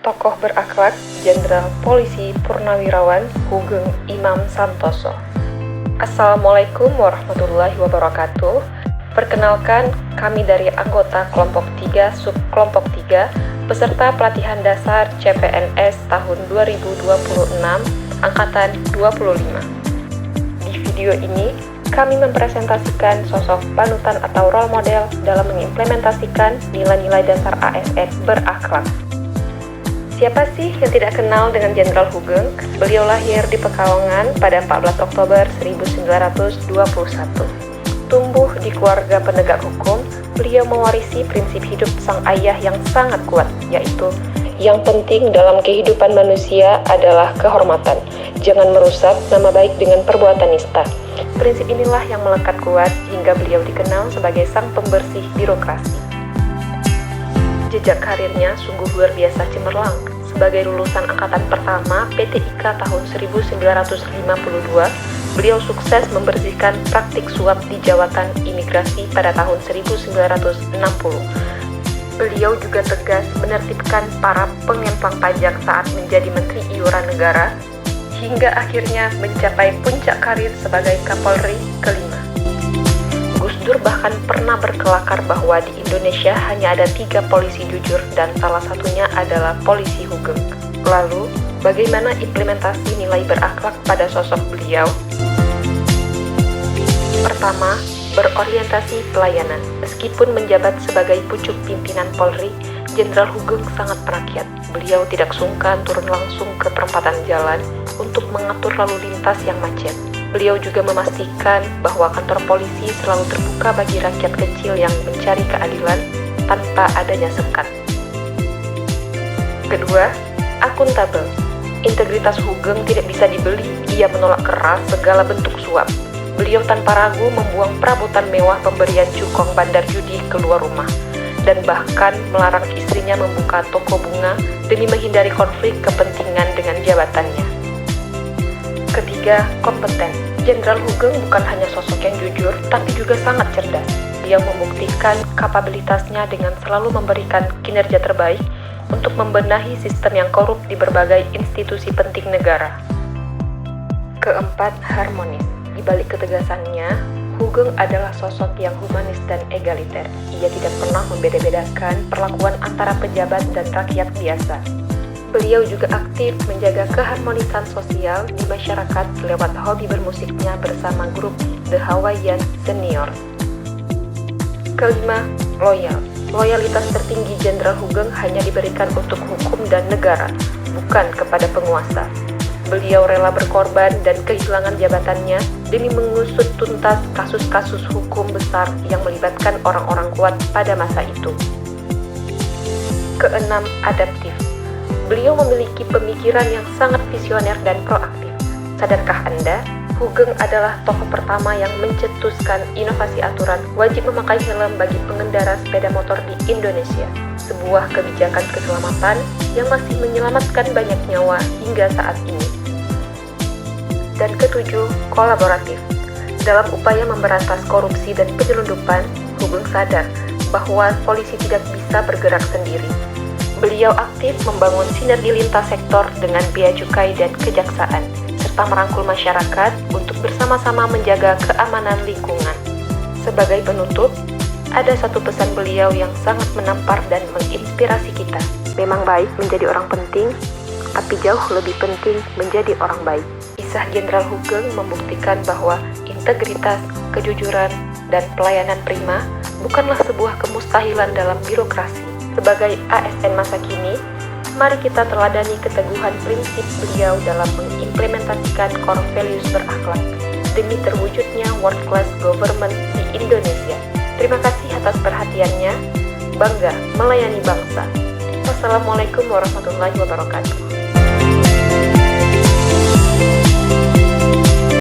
tokoh berakhlak Jenderal Polisi Purnawirawan Hugeng Imam Santoso. Assalamualaikum warahmatullahi wabarakatuh. Perkenalkan, kami dari anggota kelompok 3 subkelompok 3 peserta pelatihan dasar CPNS tahun 2026 angkatan 25. Di video ini kami mempresentasikan sosok panutan atau role model dalam mengimplementasikan nilai-nilai dasar ASN berakhlak. Siapa sih yang tidak kenal dengan Jenderal Hugeng? Beliau lahir di Pekalongan pada 14 Oktober 1921. Tumbuh di keluarga penegak hukum, beliau mewarisi prinsip hidup sang ayah yang sangat kuat, yaitu yang penting dalam kehidupan manusia adalah kehormatan. Jangan merusak nama baik dengan perbuatan nista. Prinsip inilah yang melekat kuat hingga beliau dikenal sebagai sang pembersih birokrasi. Jejak karirnya sungguh luar biasa cemerlang. Sebagai lulusan angkatan pertama PT IKA tahun 1952, beliau sukses membersihkan praktik suap di jawatan imigrasi pada tahun 1960. Beliau juga tegas menertibkan para pengemplang pajak saat menjadi Menteri Iuran Negara, hingga akhirnya mencapai puncak karir sebagai Kapolri kelima. Gus Dur bahkan pernah berkelakar bahwa di Indonesia hanya ada 3 polisi jujur dan salah satunya adalah polisi Hugeng. Lalu, bagaimana implementasi nilai berakhlak pada sosok beliau? Pertama, berorientasi pelayanan. Meskipun menjabat sebagai pucuk pimpinan Polri, Jenderal Hugeng sangat perakyat. Beliau tidak sungkan turun langsung ke perempatan jalan untuk mengatur lalu lintas yang macet. Beliau juga memastikan bahwa kantor polisi selalu terbuka bagi rakyat kecil yang mencari keadilan tanpa adanya sekat. Kedua, akuntabel. Integritas Hugeng tidak bisa dibeli. Ia menolak keras segala bentuk suap. Beliau tanpa ragu membuang perabotan mewah pemberian cukong bandar judi keluar rumah, dan bahkan melarang istrinya membuka toko bunga demi menghindari konflik kepentingan dengan jabatannya. Ketiga, kompeten. Jenderal Hugeng bukan hanya sosok yang jujur, tapi juga sangat cerdas. Dia membuktikan kapabilitasnya dengan selalu memberikan kinerja terbaik untuk membenahi sistem yang korup di berbagai institusi penting negara. Keempat, harmonis. Di balik ketegasannya, Hugeng adalah sosok yang humanis dan egaliter. Ia tidak pernah membeda-bedakan perlakuan antara pejabat dan rakyat biasa. Beliau juga aktif menjaga keharmonisan sosial di masyarakat lewat hobi bermusiknya bersama grup The Hawaiian Seniors. Kelima, loyal. Loyalitas tertinggi Jenderal Hugeng hanya diberikan untuk hukum dan negara, bukan kepada penguasa. Beliau rela berkorban dan kehilangan jabatannya demi mengusut tuntas kasus-kasus hukum besar yang melibatkan orang-orang kuat pada masa itu. Keenam, adaptif. Beliau memiliki pemikiran yang sangat visioner dan proaktif. Sadarkah Anda, Hugeng adalah tokoh pertama yang mencetuskan inovasi aturan wajib memakai helm bagi pengendara sepeda motor di Indonesia. Sebuah kebijakan keselamatan yang masih menyelamatkan banyak nyawa hingga saat ini. Dan ketujuh, kolaboratif. Dalam upaya memberantas korupsi dan penyelundupan, Hugeng sadar bahwa polisi tidak bisa bergerak sendiri. Beliau aktif membangun sinergi lintas sektor dengan bea cukai dan kejaksaan, serta merangkul masyarakat untuk bersama-sama menjaga keamanan lingkungan. Sebagai penutup, ada satu pesan beliau yang sangat menampar dan menginspirasi kita. Memang baik menjadi orang penting, tapi jauh lebih penting menjadi orang baik. Kisah Jenderal Hugeng membuktikan bahwa integritas, kejujuran, dan pelayanan prima bukanlah sebuah kemustahilan dalam birokrasi. Sebagai ASN masa kini, mari kita teladani keteguhan prinsip beliau dalam mengimplementasikan core values berakhlak demi terwujudnya world class government di Indonesia. Terima kasih atas perhatiannya. Bangga melayani bangsa. Wassalamualaikum warahmatullahi wabarakatuh.